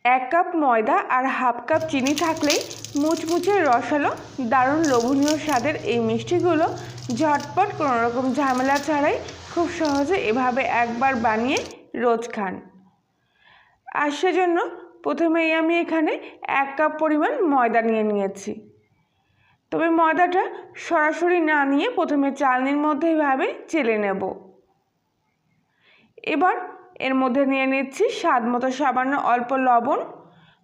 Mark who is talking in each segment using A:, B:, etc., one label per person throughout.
A: এক কাপ ময়দা আর half cup চিনি থাকলেই মুচমুচে রসালো দারুণ লোভনীয় স্বাদের এই মিষ্টিগুলো ঝটপট কোনো রকম ঝামেলা ছাড়াই খুব সহজে এভাবে একবার বানিয়ে রোজ খান। আর সেজন্য প্রথমেই আমি এখানে 1 কাপ পরিমাণ ময়দা নিয়েছি। তবে ময়দাটা সরাসরি না নিয়ে প্রথমে চালনির মধ্যে এভাবে চেলে নেব। এবার এর মধ্যে নিয়ে নিচ্ছি স্বাদ মতো সামান্য অল্প লবণ।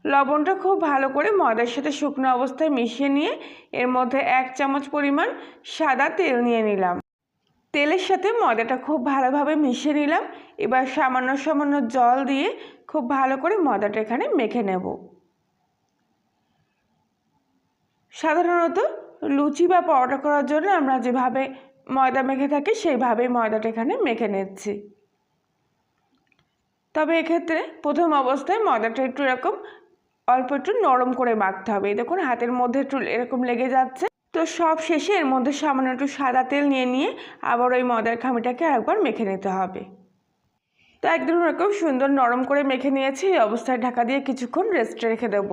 A: লবণটা খুব ভালো করে ময়দার সাথে শুকনো অবস্থায় মিশিয়ে নিয়ে এর মধ্যে 1 চামচ পরিমাণ সাদা তেল নিয়ে নিলাম। তেলের সাথে ময়দাটা খুব ভালোভাবে মিশিয়ে নিলাম। এবার সামান্য জল দিয়ে খুব ভালো করে ময়দাটা এখানে মেখে নেব। সাধারণত লুচি বা পরোটা করার জন্য আমরা যেভাবে ময়দা মেখে থাকি সেইভাবেই ময়দাটা এখানে মেখে নিচ্ছি। তবে এক্ষেত্রে প্রথম অবস্থায় ময়দাটা একটু এরকম অল্প একটু নরম করে মাখতে হবে। দেখুন হাতের মধ্যে একটু এরকম লেগে যাচ্ছে। তো সব শেষে এর মধ্যে সামান্য একটু সাদা তেল নিয়ে আবার ওই ময়দার খামিটাকে আরেকবার মেখে নিতে হবে। তো একদম এরকম সুন্দর নরম করে মেখে নিয়েছি। এই অবস্থায় ঢাকা দিয়ে কিছুক্ষণ রেস্টে রেখে দেব।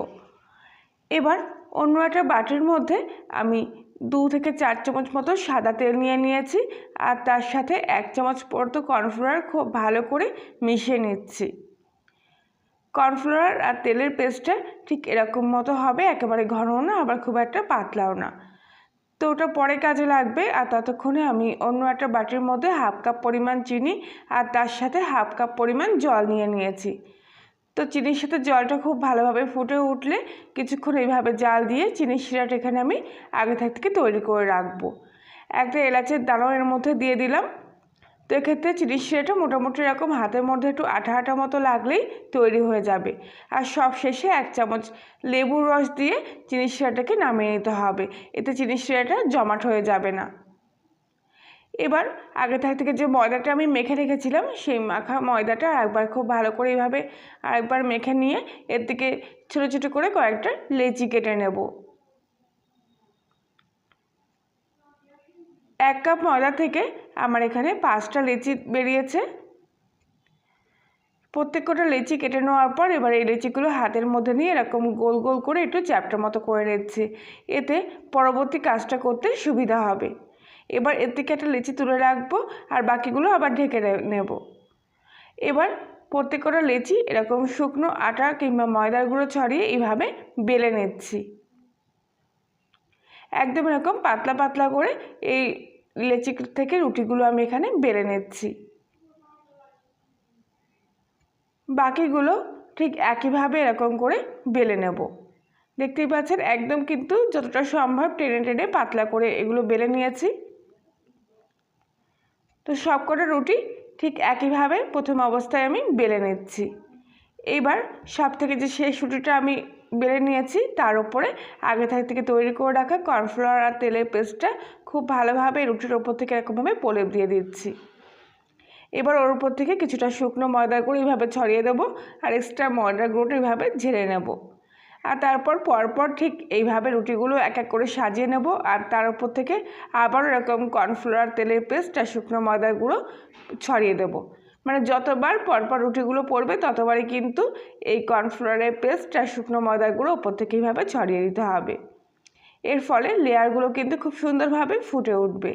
A: এবার অন্য একটা বাটির মধ্যে আমি 2 থেকে 4 চামচ মতো সাদা তেল নিয়েছি আর তার সাথে 1 চামচ পর্যন্ত কর্নফ্লাওয়ার খুব ভালো করে মিশিয়ে নিচ্ছি। কর্নফ্লাওয়ার আর তেলের পেস্টটা ঠিক এরকম মতো হবে, একেবারে ঘনও না আবার খুব একটা পাতলাও না। তো ওটা পরে কাজে লাগবে। আর ততক্ষণে আমি অন্য একটা বাটির মধ্যে হাফ কাপ পরিমাণ চিনি আর তার সাথে হাফ কাপ পরিমাণ জল নিয়েছি। তো চিনির সাথে জলটা খুব ভালোভাবে ফুটে উঠলে কিছুক্ষণ এইভাবে জাল দিয়ে চিনির শিরাটা এখানে আমি আগে থেকে তৈরি করে রাখবো। একটা এলাচের দানাও এর মধ্যে দিয়ে দিলাম। তো এক্ষেত্রে চিনির শিরাটা মোটামুটি এরকম হাতের মধ্যে একটু আঠা আঠা মতো লাগলেই তৈরি হয়ে যাবে। আর সব শেষে 1 চামচ লেবুর রস দিয়ে চিনির শিরাটাকে নামিয়ে নিতে হবে। এতে চিনির শিরাটা জমাট হয়ে যাবে না। এবার আগে থেকে যে ময়দাটা আমি মেখে রেখেছিলাম সেই মাখা ময়দাটা একবার খুব ভালো করে এইভাবে আরেকবার মেখে নিয়ে এর থেকে ছোটো ছোটো করে কয়েকটা লেচি কেটে নেব। 1 কাপ ময়দা থেকে আমার এখানে 5টা লেচি বেরিয়েছে। প্রত্যেকটা লেচি কেটে নেওয়ার পর এবার এই লেচিগুলো হাতের মধ্যে নিয়ে এরকম গোল গোল করে একটু চ্যাপ্টা মতো করে নিচ্ছি। এতে পরবর্তী কাজটা করতে সুবিধা হবে। এবার এর থেকে একটা লেচি তুলে রাখবো আর বাকিগুলো আবার ঢেকে নেব। এবার প্রত্যেকটা লেচি এরকম শুকনো আটা কিংবা ময়দার গুঁড়ো ছড়িয়ে এইভাবে বেলে নিচ্ছি। একদম এরকম পাতলা পাতলা করে এই লেচি থেকে রুটিগুলো আমি এখানে বেলে নিচ্ছি। বাকিগুলো ঠিক একইভাবে এরকম করে বেলে নেব। দেখতেই পাচ্ছেন একদম কিন্তু যতটা সম্ভব টেনে পাতলা করে এগুলো বেলে নিয়েছি। তো সবকটা রুটি ঠিক একইভাবে প্রথম অবস্থায় আমি বেলে নিচ্ছি। এইবার সব থেকে যে শেষ রুটিটা আমি বেলে নিয়েছি তার উপরে আগে থেকে তৈরি করে রাখা কর্নফ্লাওয়ার আর তেলের পেস্টটা খুব ভালোভাবে রুটির ওপর থেকে এরকমভাবে প্রলেপ দিয়ে দিচ্ছি। এবার ওর উপর থেকে কিছুটা শুকনো ময়দার গুঁড়ো এইভাবে ছড়িয়ে দেবো আর এক্সট্রা ময়দার গুঁড়োটা এইভাবে ঝেড়ে নেব। আর তারপর পরপর ঠিক এইভাবে রুটিগুলো এক এক করে সাজিয়ে নেব আর তার উপর থেকে আবার এরকম কর্নফ্লাওয়ার তেলের পেস্ট আর শুকনো ময়দার গুঁড়ো ছড়িয়ে দেব। মানে যতবার পরপর রুটিগুলো পড়বে ততবারই কিন্তু এই কর্নফ্লাওয়ারের পেস্ট আর শুকনো ময়দার গুঁড়ো উপর থেকে এইভাবে ছড়িয়ে দিতে হবে। এর ফলে লেয়ারগুলো কিন্তু খুব সুন্দরভাবে ফুটে উঠবে।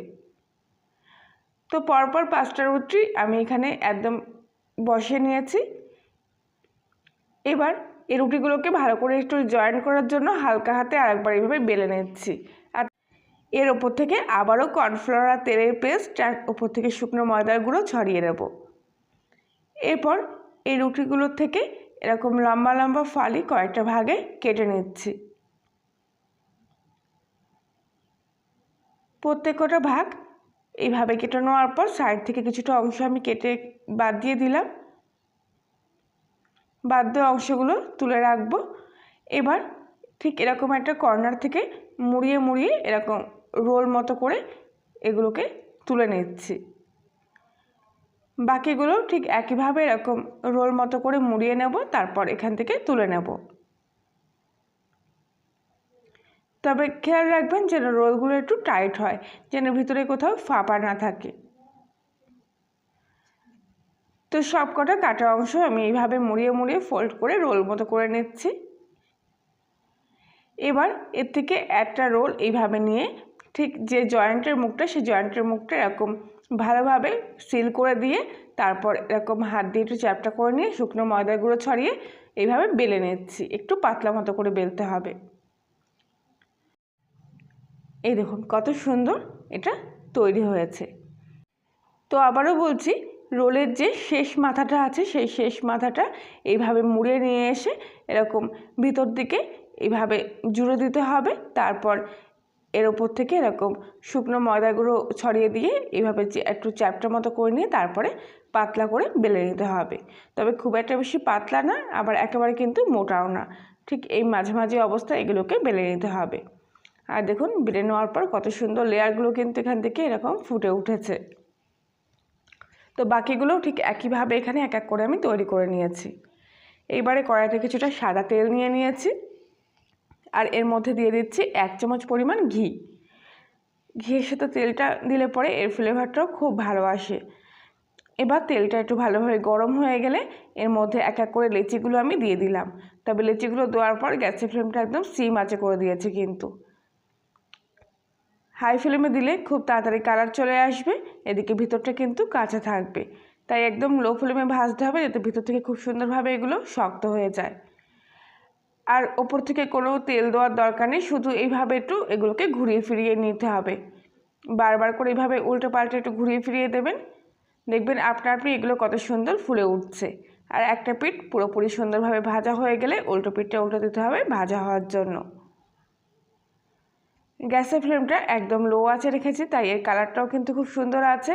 A: তো পরপর 5টা রুটি আমি এখানে একদম বসিয়ে নিয়েছি। এবার এই রুটিগুলোকে ভালো করে একটু জয়েন করার জন্য হালকা হাতে আরেকবার এইভাবে বেলে নিচ্ছি। আর এর ওপর থেকে আবারও কর্নফ্লাওয়ার আর তেলের পেস্ট আর ওপর থেকে শুকনো ময়দার গুঁড়ো ছড়িয়ে দেব। এরপর এই রুটিগুলোর থেকে এরকম লম্বা লম্বা ফালি কয়েকটা ভাগে কেটে নিচ্ছি। প্রত্যেকটা ভাগ এইভাবে কেটে নেওয়ার পর সাইড থেকে কিছুটা অংশ আমি কেটে বাদ দিয়ে দিলাম। বাদ দেওয়া অংশগুলো তুলে রাখবো। এবার ঠিক এরকম একটা কর্নার থেকে মুড়িয়ে এরকম রোল মতো করে এগুলোকে তুলে নিচ্ছি। বাকিগুলো ঠিক একইভাবে এরকম রোল মতো করে মুড়িয়ে নেব, তারপর এখান থেকে তুলে নেব। তবে খেয়াল রাখবেন যেন রোলগুলো একটু টাইট হয়, যেন ভিতরে কোথাও ফাঁপা না থাকে। তো সব কটা কাটা অংশ আমি এইভাবে মুড়িয়ে মুড়িয়ে ফোল্ড করে রোল মতো করে নিচ্ছি। এবার এর থেকে একটা রোল এইভাবে নিয়ে ঠিক যে জয়েন্টের মুখটা, সেই জয়েন্টের মুখটা এরকম ভালোভাবে সিল করে দিয়ে তারপর এরকম হাত দিয়ে একটু চ্যাপটা করে নিয়ে শুকনো ময়দার গুঁড়ো ছড়িয়ে এইভাবে বেলে নিচ্ছি। একটু পাতলা মতো করে বেলতে হবে। এই দেখুন কত সুন্দর এটা তৈরি হয়েছে। তো আবারও বলছি, রোলের যে শেষ মাথাটা আছে সেই শেষ মাথাটা এইভাবে মুড়ে নিয়ে এসে এরকম ভিতর দিকে এইভাবে জুড়ে দিতে হবে। তারপর এর ওপর থেকে এরকম শুকনো ময়দাগুলো ছড়িয়ে দিয়ে এইভাবে একটু চ্যাপটা মতো করে নিয়ে তারপরে পাতলা করে বেলে নিতে হবে। তবে খুব একটা বেশি পাতলা না, আবার একেবারে কিন্তু মোটাও না, ঠিক এই মাঝামাঝি অবস্থায় এগুলোকে বেলে নিতে হবে। আর দেখুন বেলে নেওয়ার পর কত সুন্দর লেয়ারগুলো কিন্তু এখান থেকে এরকম ফুটে উঠেছে। তো বাকিগুলোও ঠিক একইভাবে এখানে এক এক করে আমি তৈরি করে নিয়েছি। এইবারে কড়াইতে কিছুটা সাদা তেল নিয়ে নিয়েছি আর এর মধ্যে দিয়ে দিচ্ছি 1 চামচ পরিমাণ ঘি। ঘিয়ের সাথে তেলটা দিলে পরে এর ফ্লেভারটাও খুব ভালো আসে। এবার তেলটা একটু ভালোভাবে গরম হয়ে গেলে এর মধ্যে এক এক করে লেচিগুলো আমি দিয়ে দিলাম। তবে লেচিগুলো দেওয়ার পর গ্যাসের ফ্লেমটা একদম সিম আঁচে করে দিয়েছি, কিন্তু হাই ফ্লেমে দিলে খুব তাড়াতাড়ি কালার চলে আসবে, এদিকে ভিতরটা কিন্তু কাঁচা থাকবে। তাই একদম লো ফ্লেমে ভাজতে হবে যাতে ভিতর থেকে খুব সুন্দরভাবে এগুলো শক্ত হয়ে যায়। আর ওপর থেকে কোনো তেল দেওয়ার দরকার নেই, শুধু এইভাবে একটু এগুলোকে ঘুরিয়ে ফিরিয়ে নিতে হবে। বারবার করে এইভাবে উল্টো পাল্টে একটু ঘুরিয়ে ফিরিয়ে দেবেন, দেখবেন আপনি এগুলো কত সুন্দর ফুলে উঠছে। আর একটা পিঠ পুরোপুরি সুন্দরভাবে ভাজা হয়ে গেলে উল্টো পিঠটা উল্টো দিতে হবে ভাজা হওয়ার জন্য। গ্যাসের ফ্লেমটা একদম লো আঁচে রেখেছি, তাই এর কালারটাও কিন্তু খুব সুন্দর আছে।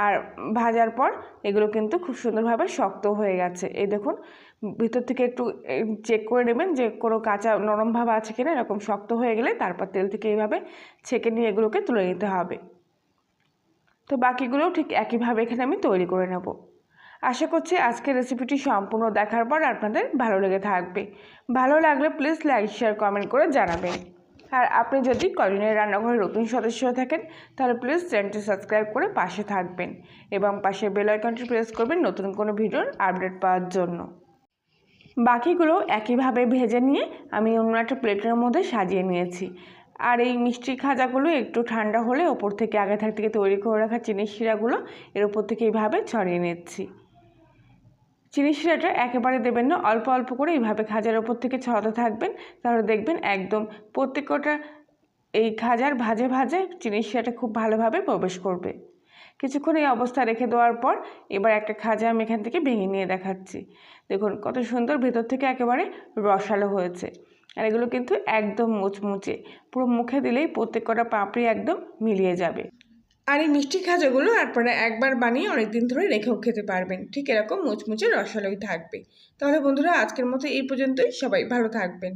A: আর ভাজার পর এগুলো কিন্তু খুব সুন্দরভাবে শক্ত হয়ে গেছে। এই দেখুন ভিতর থেকে একটু চেক করে নেবেন যে কোনো কাঁচা নরম ভাব আছে কিনা। এরকম শক্ত হয়ে গেলে তারপর তেল থেকে এইভাবে ছেঁকে নিয়ে এগুলোকে তুলে নিতে হবে। তো বাকিগুলোও ঠিক একইভাবে এখানে আমি তৈরি করে নেব। আশা করছি আজকের রেসিপিটি সম্পূর্ণ দেখার পর আপনাদের ভালো লেগে থাকবে। ভালো লাগলে প্লিজ লাইক শেয়ার কমেন্ট করে জানাবেন। আর আপনি যদি কলিনের রান্নাঘরের নতুন সদস্য হয়ে থাকেন তাহলে প্লিজ চ্যানেলটি সাবস্ক্রাইব করে পাশে থাকবেন এবং পাশে বেল আইকনটি প্রেস করবেন নতুন কোনো ভিডিওর আপডেট পাওয়ার জন্য। বাকিগুলো একইভাবে ভেজে নিয়ে আমি অন্য একটা প্লেটের মধ্যে সাজিয়ে নিয়েছি। আর এই মিষ্টি খাজাগুলো একটু ঠান্ডা হলে ওপর থেকে আগে থেকে তৈরি করে রাখা চিনির শিরাগুলো এর ওপর থেকে এইভাবে ছড়িয়ে নিচ্ছি। চিনির শিরাটা একেবারে দেবেন না, অল্প অল্প করে এইভাবে খাজার ওপর থেকে ছড়াতে থাকবেন। তাহলে দেখবেন একদম প্রত্যেকটা এই খাজার ভাজে ভাজে চিনির শিরাটা খুব ভালোভাবে প্রবেশ করবে। কিছুক্ষণ এই অবস্থা রেখে দেওয়ার পর এবার একটা খাজা আমি এখান থেকে ভেঙে নিয়ে দেখাচ্ছি। দেখুন কত সুন্দর ভেতর থেকে একেবারে রসালো হয়েছে। আর এগুলো কিন্তু একদম মুচমুচে, পুরো মুখে দিলেই প্রত্যেকটা পাপড়ি একদম মিলিয়ে যাবে। আর এই মিষ্টি খাজাগুলো আপনারা একবার বানিয়ে অনেকদিন ধরে রেখেও খেতে পারবেন, ঠিক এরকম মুচমুচে রসালোই থাকবে। তাহলে বন্ধুরা আজকের মতো এই পর্যন্তই, সবাই ভালো থাকবেন।